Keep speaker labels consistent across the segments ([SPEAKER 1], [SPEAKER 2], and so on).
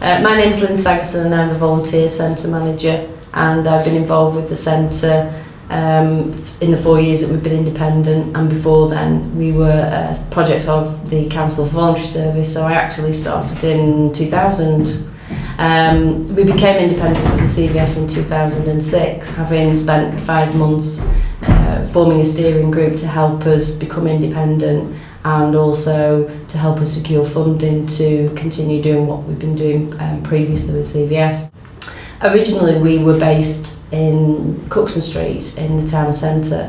[SPEAKER 1] My name's Lynn Sagerson and I'm the Volunteer Centre Manager, and I've been involved with the centre in the 4 years that we've been independent, and before then we were a project of the Council for Voluntary Service, so I actually started in 2000. We became independent with the CVS in 2006, having spent 5 months forming a steering group to help us become independent and also to help us secure funding to continue doing what we've been doing previously with CVS. Originally we were based in Cookson Street in the town centre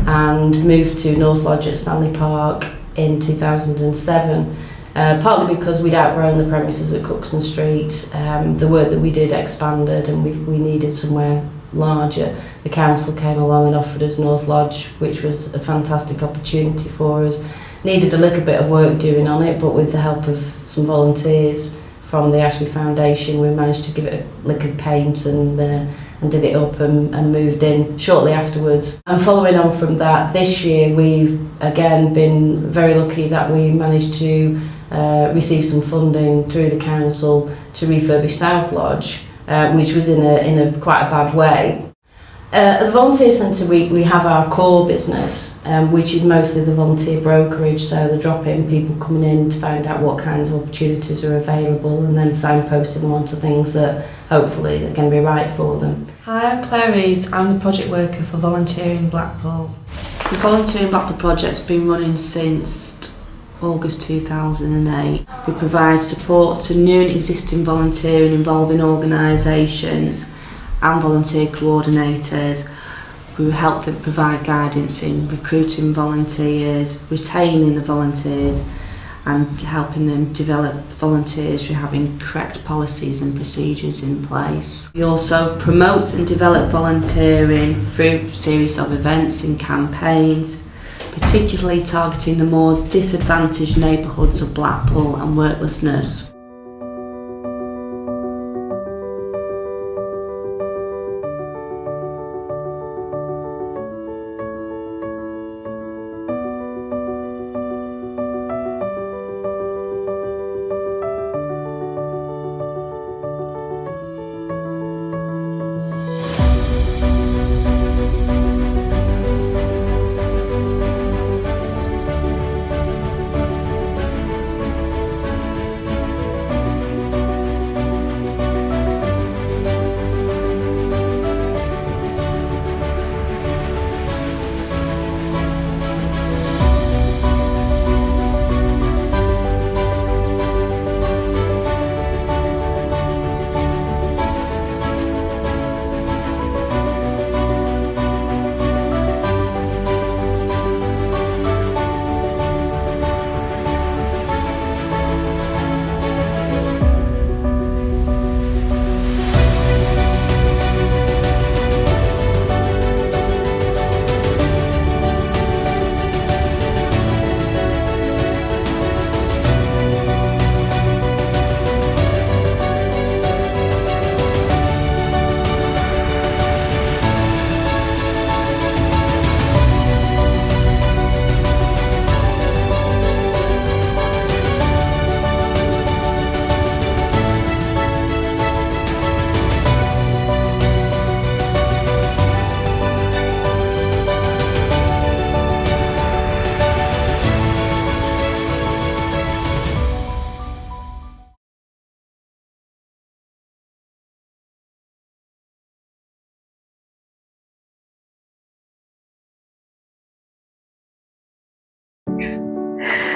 [SPEAKER 1] and moved to North Lodge at Stanley Park in 2007, partly because we'd outgrown the premises at Cookson Street. The work that we did expanded and we needed somewhere larger. The council came along and offered us North Lodge, which was a fantastic opportunity for us. Needed a little bit of work doing on it, but with the help of some volunteers from the Ashley Foundation, we managed to give it a lick of paint and did it up and moved in shortly afterwards. And following on from that, this year we've again been very lucky that we managed to receive some funding through the council to refurbish South Lodge, which was in a quite a bad way. At the Volunteer Centre we have our core business, which is mostly the volunteer brokerage, so the drop-in people coming in to find out what kinds of opportunities are available and then signposting them onto things that hopefully are going to be right for them.
[SPEAKER 2] Hi, I'm Claire Reeves. I'm the project worker for Volunteering Blackpool. The Volunteering Blackpool project's been running since August 2008. We provide support to new and existing volunteering involving organisations and volunteer coordinators. We help them provide guidance in recruiting volunteers, retaining the volunteers, and helping them develop volunteers through having correct policies and procedures in place. We also promote and develop volunteering through a series of events and campaigns, particularly targeting the more disadvantaged neighbourhoods of Blackpool and worklessness.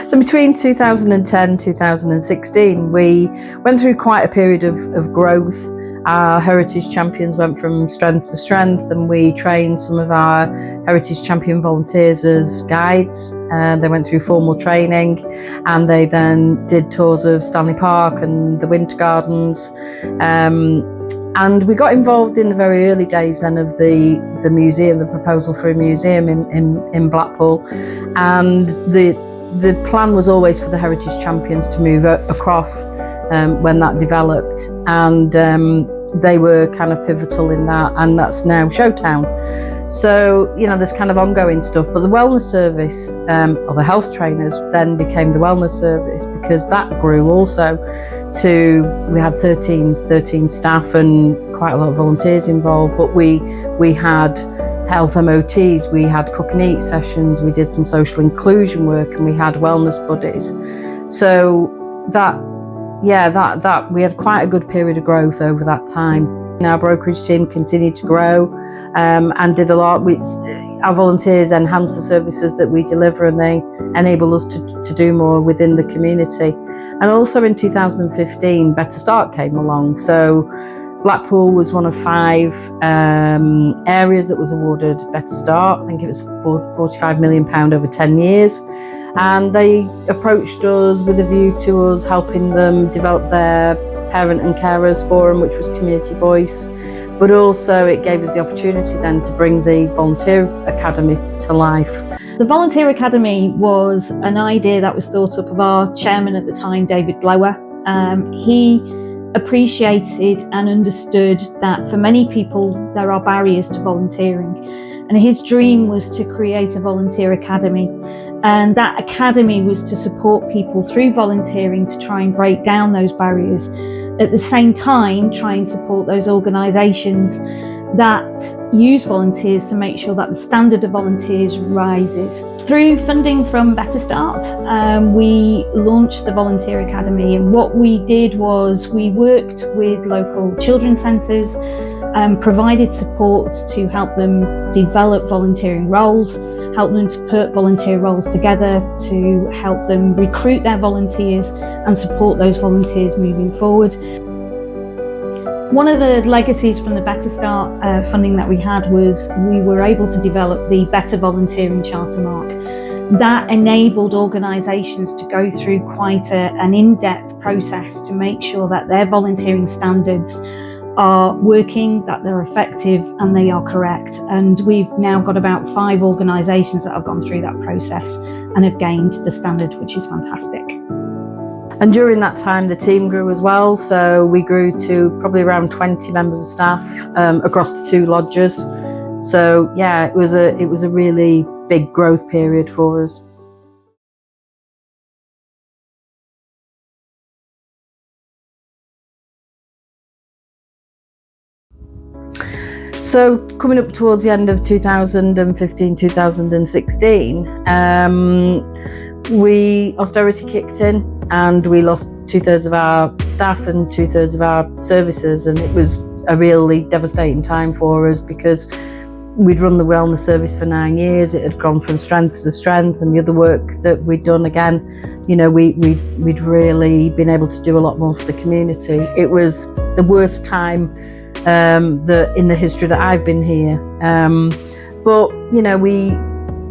[SPEAKER 3] So between 2010 and 2016, we went through quite a period of growth. Our heritage champions went from strength to strength, and we trained some of our heritage champion volunteers as guides. They went through formal training, and they then did tours of Stanley Park and the Winter Gardens. And we got involved in the very early days then of the museum, the proposal for a museum in Blackpool. And the plan was always for the heritage champions to move across when that developed. And they were kind of pivotal in that, and that's now Showtown. So, there's kind of ongoing stuff, but the wellness service, or the health trainers, then became the wellness service, because that grew also we had 13 staff and quite a lot of volunteers involved, but we had health MOTs, we had cook and eat sessions, we did some social inclusion work, and we had wellness buddies. So that we had quite a good period of growth over that time. Our brokerage team continued to grow and did a lot. Our volunteers enhance the services that we deliver, and they enable us to do more within the community. And also in 2015, Better Start came along. So Blackpool was one of 5 areas that was awarded Better Start. I think it was £45 million over 10 years. And they approached us with a view to us helping them develop their Parent and Carers Forum, which was community voice. But also it gave us the opportunity then to bring the Volunteer Academy to life.
[SPEAKER 4] The Volunteer Academy was an idea that was thought up of our chairman at the time, David Blower. He appreciated and understood that for many people there are barriers to volunteering, and his dream was to create a volunteer academy, and that academy was to support people through volunteering to try and break down those barriers, at the same time try and support those organisations that use volunteers to make sure that the standard of volunteers rises. Through funding from Better Start, we launched the Volunteer Academy, and what we did was we worked with local children's centres, provided support to help them develop volunteering roles, help them to put volunteer roles together, to help them recruit their volunteers and support those volunteers moving forward. One of the legacies from the Better Start funding that we had was we were able to develop the Better Volunteering Charter Mark. That enabled organisations to go through quite an in-depth process to make sure that their volunteering standards are working, that they're effective and they are correct. And we've now got about 5 organisations that have gone through that process and have gained the standard, which is fantastic.
[SPEAKER 3] And during that time, the team grew as well. So we grew to probably around 20 members of staff across the 2 lodges. So yeah, it was a really big growth period for us. So coming up towards the end of 2015, 2016, austerity kicked in, and we lost 2/3 of our staff and 2/3 of our services, and it was a really devastating time for us because we'd run the wellness service for 9 years. It had gone from strength to strength, and the other work that we'd done, again, we'd really been able to do a lot more for the community. It was the worst time in the history that I've been here, but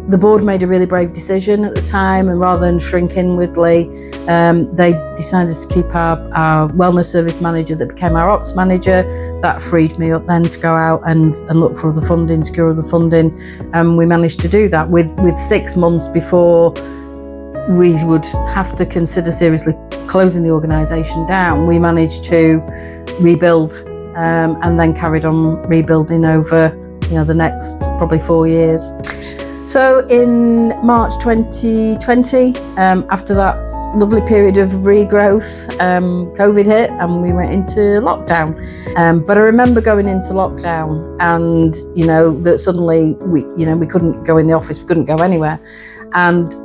[SPEAKER 3] the board made a really brave decision at the time, and rather than shrink inwardly, they decided to keep our wellness service manager that became our ops manager. That freed me up then to go out and look for other funding, secure other funding, and we managed to do that with 6 months before we would have to consider seriously closing the organisation down. We managed to rebuild and then carried on rebuilding over the next probably 4 years. So in March 2020, after that lovely period of regrowth, COVID hit and we went into lockdown. But I remember going into lockdown and, that suddenly we couldn't go in the office, we couldn't go anywhere. And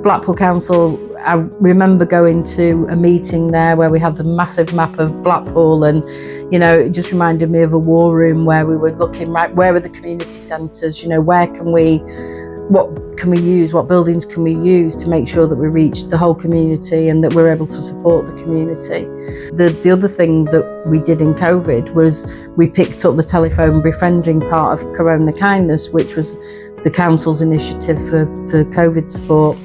[SPEAKER 3] Blackpool Council, I remember going to a meeting there where we had the massive map of Blackpool, and it just reminded me of a war room where we were looking, right, where are the community centres, what can we use, what buildings can we use to make sure that we reach the whole community and that we're able to support the community. The other thing that we did in COVID was we picked up the telephone befriending part of Corona Kindness, which was the council's initiative for COVID support.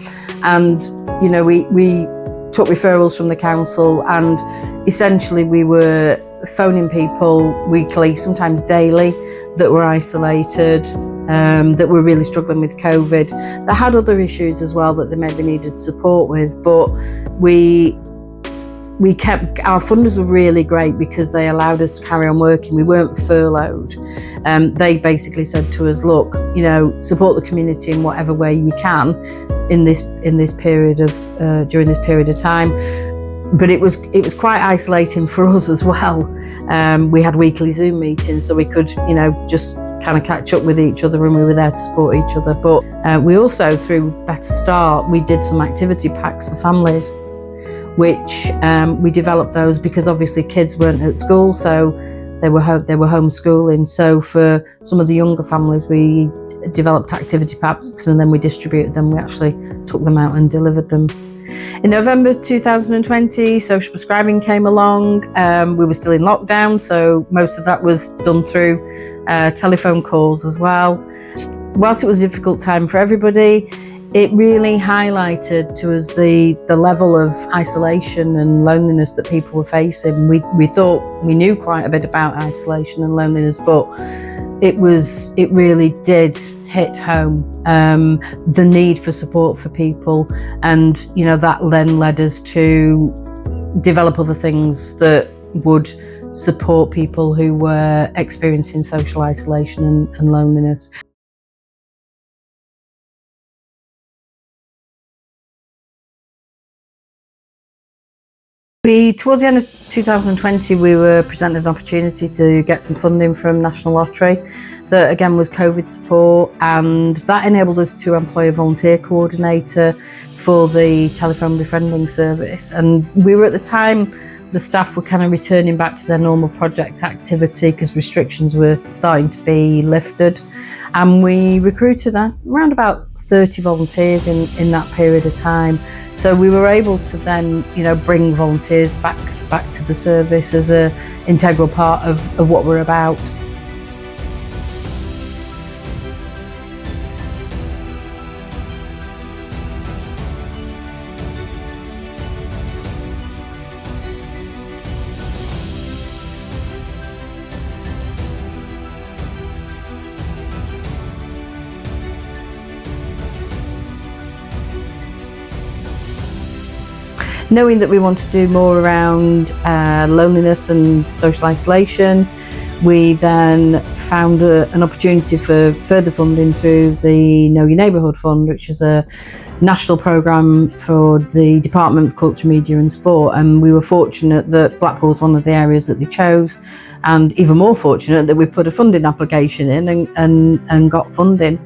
[SPEAKER 3] And we took referrals from the council, and essentially we were phoning people weekly, sometimes daily, that were isolated, that were really struggling with COVID, that had other issues as well that they maybe needed support with. But we our funders were really great because they allowed us to carry on working. We weren't furloughed. They basically said to us, look, you know, support the community in whatever way you can in this period of during this period of time. But it was quite isolating for us as well. We had weekly Zoom meetings, so we could, you know, just kind of catch up with each other, and we were there to support each other. But we also, through Better Start, we did some activity packs for families, which we developed those because obviously kids weren't at school, so they were homeschooling. So for some of the younger families, we developed activity packs, and then we distributed them. We actually took them out and delivered them. In November 2020, social prescribing came along. We were still in lockdown, so most of that was done through telephone calls as well. Whilst it was a difficult time for everybody, it really highlighted to us the level of isolation and loneliness that people were facing. We thought we knew quite a bit about isolation and loneliness, but it really did hit home, the need for support for people, and you know, that then led us to develop other things that would support people who were experiencing social isolation and loneliness. Towards the end of 2020, we were presented an opportunity to get some funding from National Lottery that again was COVID support, and that enabled us to employ a volunteer coordinator for the telephone befriending service. And we were, at the time, the staff were kind of returning back to their normal project activity because restrictions were starting to be lifted, and we recruited around about 30 volunteers in that period of time. So we were able to then, you know, bring volunteers back to the service as an integral part of what we're about. Knowing that we want to do more around loneliness and social isolation, we then found an opportunity for further funding through the Know Your Neighbourhood Fund, which is a national programme for the Department of Culture, Media and Sport. And we were fortunate that Blackpool was one of the areas that they chose, and even more fortunate that we put a funding application in and got funding.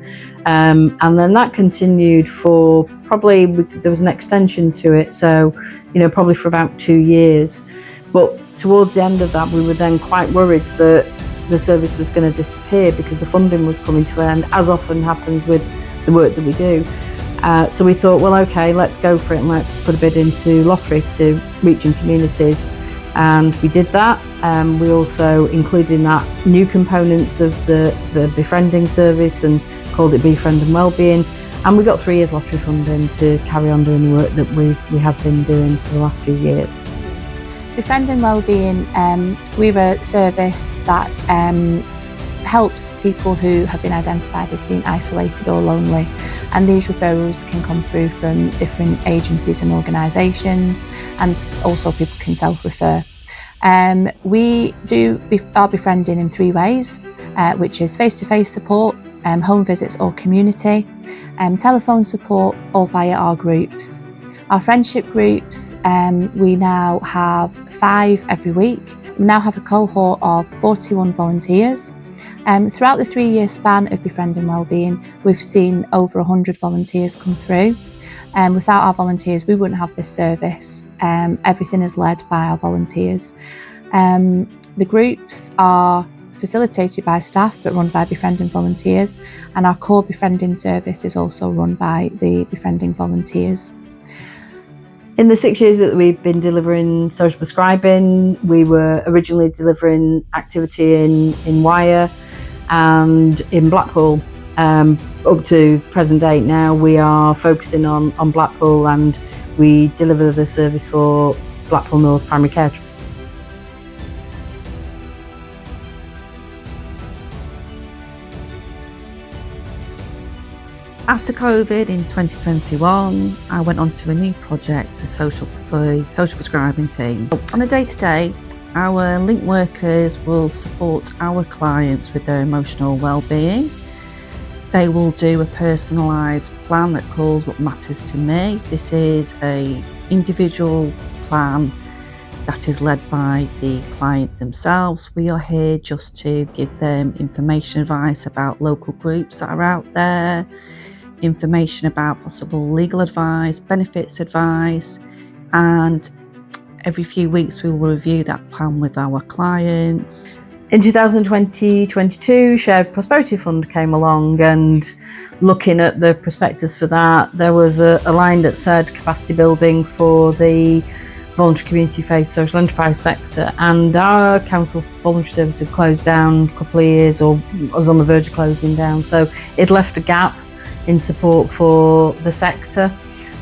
[SPEAKER 3] And then that continued for probably, there was an extension to it, so, you know, probably for about 2 years. But towards the end of that, we were then quite worried that the service was going to disappear because the funding was coming to an end, as often happens with the work that we do. So we thought, well, okay, let's go for it and let's put a bid into lottery to reaching communities. And we did that. We also included in that new components of the befriending service and called it Befriend and Wellbeing. And we got 3 years lottery funding to carry on doing the work that we have been doing for the last few years.
[SPEAKER 5] Befriend and Wellbeing, we're a service that helps people who have been identified as being isolated or lonely, and these referrals can come through from different agencies and organisations, and also people can self-refer. We do our befriending in 3 ways, which is face-to-face support, home visits or community, telephone support, or via our groups. Our friendship groups, we now have 5 every week. We now have a cohort of 41 volunteers. Throughout the 3-year span of Befriend and Wellbeing, we've seen over 100 volunteers come through. Without our volunteers, we wouldn't have this service. Everything is led by our volunteers. The groups are facilitated by staff but run by befriending volunteers, and our core befriending service is also run by the befriending volunteers.
[SPEAKER 3] In the 6 years that we've been delivering social prescribing, we were originally delivering activity in Wyre and in Blackpool. Up to present date now, we are focusing on Blackpool, and we deliver the service for Blackpool North Primary Care. After COVID in 2021, I went on to a new project, the social prescribing team. On a day-to-day, our link workers will support our clients with their emotional well-being. They will do a personalised plan that calls what matters to me. This is an individual plan that is led by the client themselves. We are here just to give them information, advice about local groups that are out there, information about possible legal advice, benefits advice, and every few weeks we will review that plan with our clients.
[SPEAKER 1] In 2020-22, Shared Prosperity Fund came along, and looking at the prospectus for that, there was a line that said capacity building for the voluntary community faith social enterprise sector, and our council voluntary service had closed down a couple of years, or was on the verge of closing down, so it left a gap in support for the sector.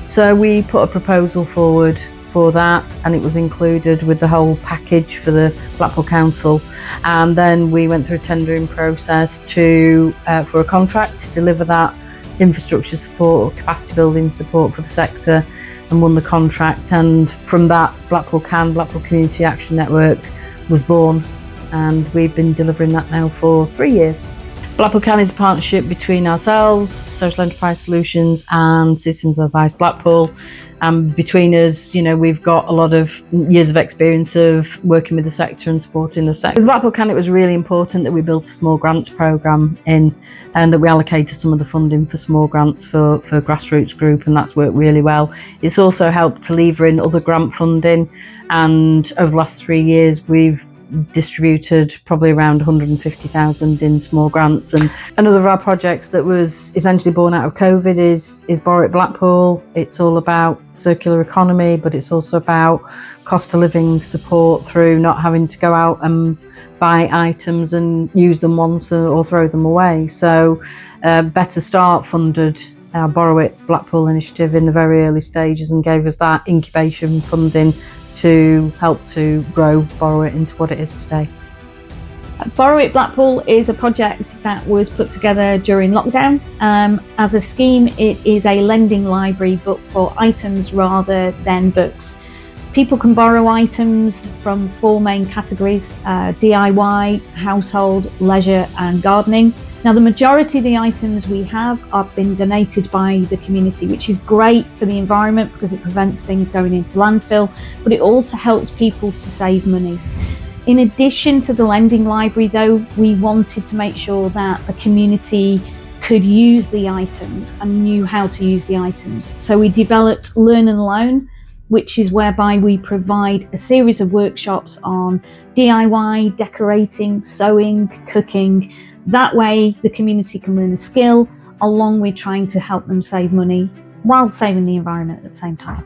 [SPEAKER 1] So we put a proposal forward for that, and it was included with the whole package for the Blackpool Council, and then we went through a tendering process for a contract to deliver that infrastructure support or capacity building support for the sector, and won the contract. And from that, Blackpool Community Action Network was born, and we've been delivering that now for 3 years. Blackpool Can is a partnership between ourselves, Social Enterprise Solutions, and Citizens Advice Blackpool. Between us, we've got a lot of years of experience of working with the sector and supporting the sector. With Blackpool Can, it was really important that we built a small grants programme and that we allocated some of the funding for small grants for grassroots group, and that's worked really well. It's also helped to lever in other grant funding, and over the last 3 years we've distributed probably around 150,000 in small grants. And another of our projects that was essentially born out of COVID is Borrow It Blackpool. It's all about circular economy, but it's also about cost of living support through not having to go out and buy items and use them once or throw them away. So Better Start funded our Borrow It Blackpool initiative in the very early stages and gave us that incubation funding to help to grow Borrow It into what it is today.
[SPEAKER 4] Borrow It Blackpool is a project that was put together during lockdown. As a scheme, it is a lending library, but for items rather than books. People can borrow items from 4 main categories: DIY, household, leisure and gardening. Now, the majority of the items we have are been donated by the community, which is great for the environment because it prevents things going into landfill, but it also helps people to save money. In addition to the lending library though, we wanted to make sure that the community could use the items and knew how to use the items. So we developed Learn and Loan, which is whereby we provide a series of workshops on DIY, decorating, sewing, cooking. That way the community can learn a skill along with trying to help them save money while saving the environment at the same time.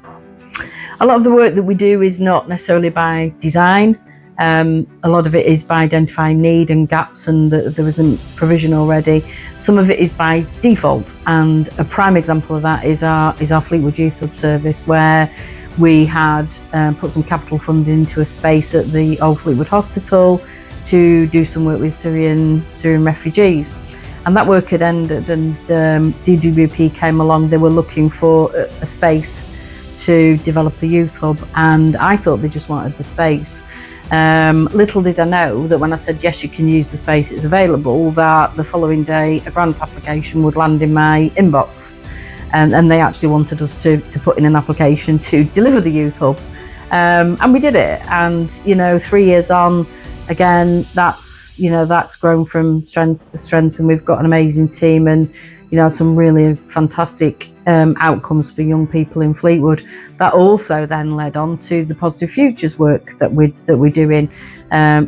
[SPEAKER 1] A lot of the work that we do is not necessarily by design. A lot of it is by identifying need and gaps and that there isn't provision already. Some of it is by default, and a prime example of that is our Fleetwood Youth Hub service, where we had put some capital funding into a space at the old Fleetwood Hospital to do some work with Syrian refugees. And that work had ended, and DWP came along. They were looking for a space to develop a youth hub, and I thought they just wanted the space. Little did I know that when I said yes, you can use the space, it's available, that the following day a grant application would land in my inbox, and they actually wanted us to put in an application to deliver the youth hub, and we did it. And 3 years on, again, that's grown from strength to strength, and we've got an amazing team and some really fantastic outcomes for young people in Fleetwood. That also then led on to the Positive Futures work that we're doing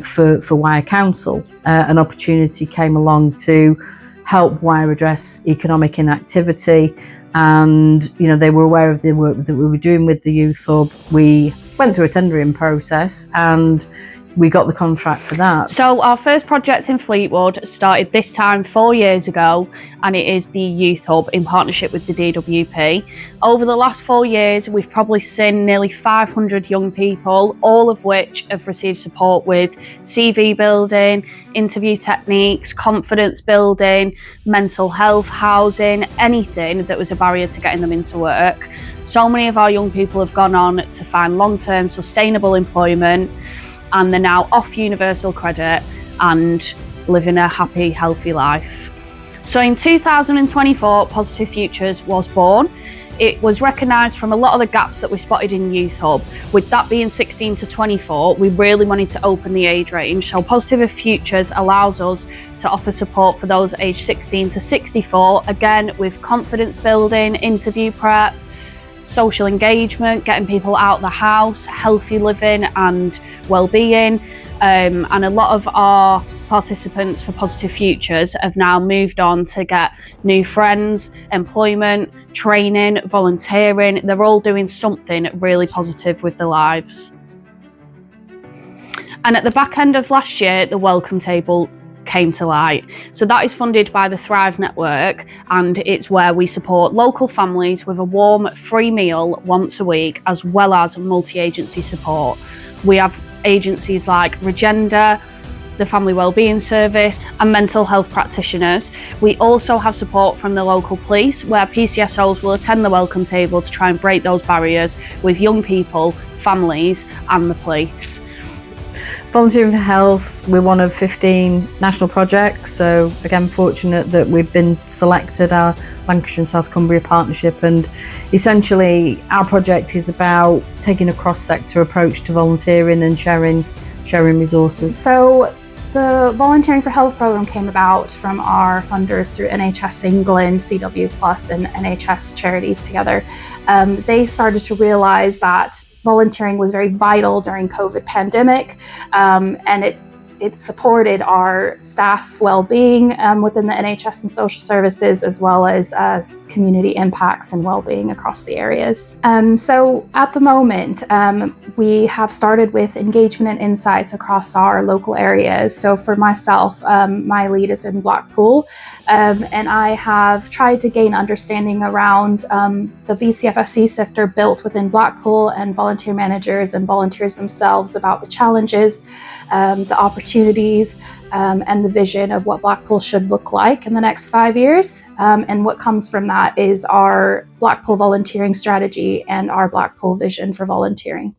[SPEAKER 1] for Wyre Council. An opportunity came along to help Wyre address economic inactivity, and they were aware of the work that we were doing with the youth hub. We went through a tendering process, and
[SPEAKER 3] we got the contract for that.
[SPEAKER 6] So our first project in Fleetwood started this time 4 years ago, and it is the Youth Hub in partnership with the DWP. Over the last 4 years, we've probably seen nearly 500 young people, all of which have received support with CV building, interview techniques, confidence building, mental health, housing, anything that was a barrier to getting them into work. So many of our young people have gone on to find long-term sustainable employment, and they're now off universal credit and living a happy, healthy life. So in 2024, Positive Futures was born. It was recognised from a lot of the gaps that we spotted in Youth Hub. With that being 16 to 24, we really wanted to open the age range. So Positive Futures allows us to offer support for those aged 16 to 64, again with confidence building, interview prep, social engagement, getting people out of the house, healthy living and well-being. And a lot of our participants for Positive Futures have now moved on to get new friends, employment, training, volunteering. They're all doing something really positive with their lives. And at the back end of last year, the welcome table came to light. So that is funded by the Thrive Network, and it's where we support local families with a warm, free meal once a week, as well as multi-agency support. We have agencies like Regenda, the Family Wellbeing Service, and mental health practitioners. We also have support from the local police, where PCSOs will attend the welcome table to try and break those barriers with young people, families, and the police.
[SPEAKER 3] Volunteering for Health, we're one of 15 national projects, so again fortunate that we've been selected, our Lancashire and South Cumbria partnership, and essentially our project is about taking a cross-sector approach to volunteering and sharing resources.
[SPEAKER 5] So the Volunteering for Health programme came about from our funders through NHS England, CW Plus and NHS Charities together. They started to realise that volunteering was very vital during COVID pandemic, and it supported our staff well-being within the NHS and social services, as well as community impacts and well-being across the areas. So at the moment, we have started with engagement and insights across our local areas. So for myself, my lead is in Blackpool, and I have tried to gain understanding around the VCFSC sector built within Blackpool, and volunteer managers and volunteers themselves about the challenges, the opportunities, and the vision of what Blackpool should look like in the next 5 years. And what comes from that is our Blackpool volunteering strategy and our Blackpool vision for volunteering.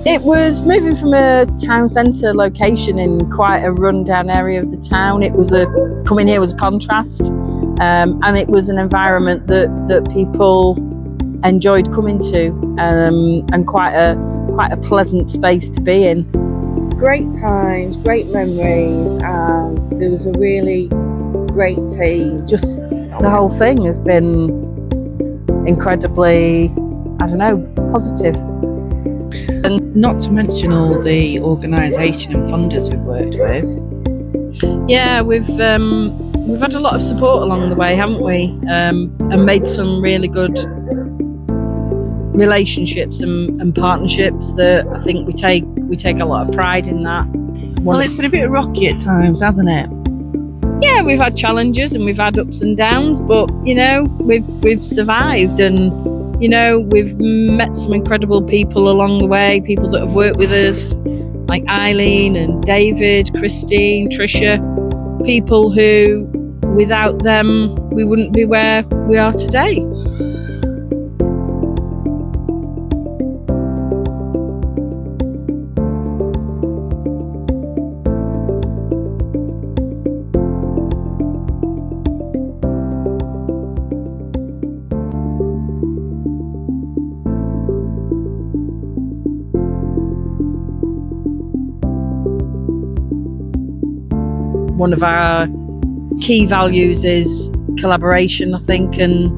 [SPEAKER 3] It was moving from a town centre location in quite a run-down area of the town. Coming here was a contrast, and it was an environment that people enjoyed coming to, and quite a pleasant space to be in.
[SPEAKER 7] Great times, great memories, and there was a really great team.
[SPEAKER 3] Just the whole thing has been incredibly, positive.
[SPEAKER 7] And not to mention all the organisation and funders we've worked with.
[SPEAKER 3] Yeah, we've had a lot of support along the way, haven't we? And made some really good relationships and partnerships that I think we take a lot of pride in that.
[SPEAKER 7] Well, it's been a bit rocky at times, hasn't it?
[SPEAKER 3] Yeah, we've had challenges and we've had ups and downs, but we've survived, and You know, we've met some incredible people along the way, people that have worked with us, like Eileen and David, Christine, Tricia, people who, without them, we wouldn't be where we are today. One of our key values is collaboration, I think, and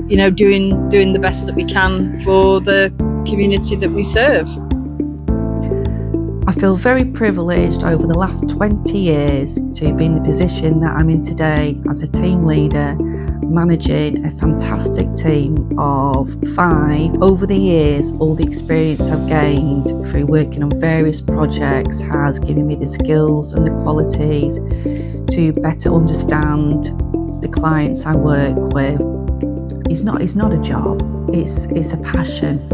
[SPEAKER 3] you know, doing the best that we can for the community that we serve.
[SPEAKER 7] I feel very privileged over the last 20 years to be in the position that I'm in today as a team leader, managing a fantastic team of 5. Over the years, all the experience I've gained through working on various projects has given me the skills and the qualities to better understand the clients I work with. It's not a job, it's a passion.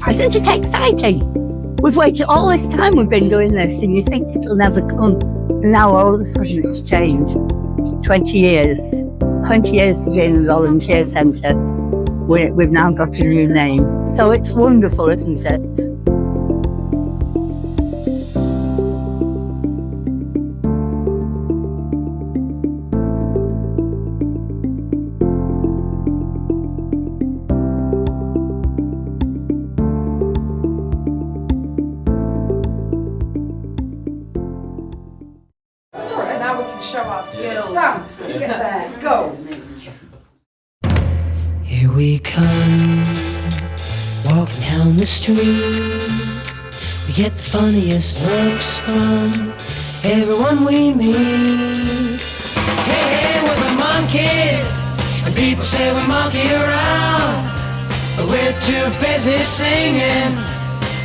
[SPEAKER 8] Isn't it exciting? We've waited all this time, we've been doing this, and you think it'll never come. And now all of a sudden it's changed. 20 years. 20 years of being in the Volunteer Centre. We've now got a new name. So it's wonderful, isn't it?
[SPEAKER 9] Now we can show our skills. Sam, you get there. Go.
[SPEAKER 10] Here we come, walking down the street. We get the funniest looks from everyone we meet. Hey, hey, we're the monkeys, and people say we monkey around, but we're too busy singing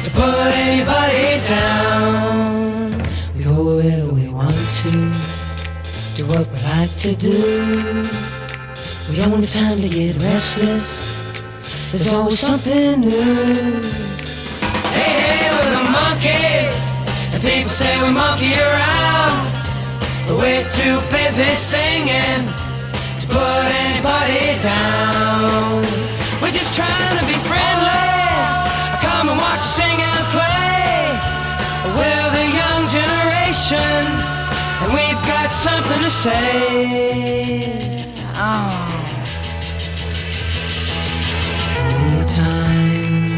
[SPEAKER 10] to put anybody down. We go wherever we want to, do what we like to do. We don't have time to get restless, there's always something new. Hey, hey, we're the monkeys, and people say we monkey around, but we're too busy singing to put anybody down. We're just trying to be friendly, come and watch us sing and play. We're the young generation, and we've got something to say. Oh. Anytime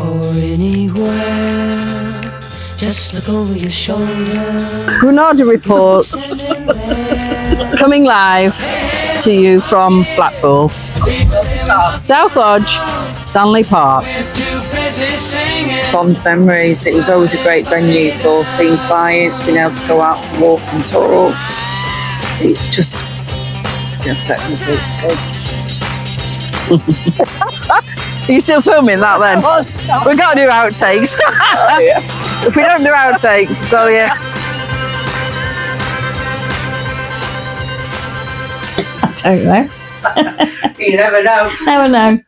[SPEAKER 10] or anywhere, just look over your shoulder.
[SPEAKER 3] Granada Reports coming live to you from Blackpool, South Lodge, Stanley Park.
[SPEAKER 7] Fond memories. It was always a great venue for seeing clients, being able to go out for walk and talks. It was just, that was good.
[SPEAKER 3] Are you still filming that then? We've got to do outtakes. If we don't do outtakes, so yeah.
[SPEAKER 4] I don't know.
[SPEAKER 8] You never know.
[SPEAKER 4] Never know.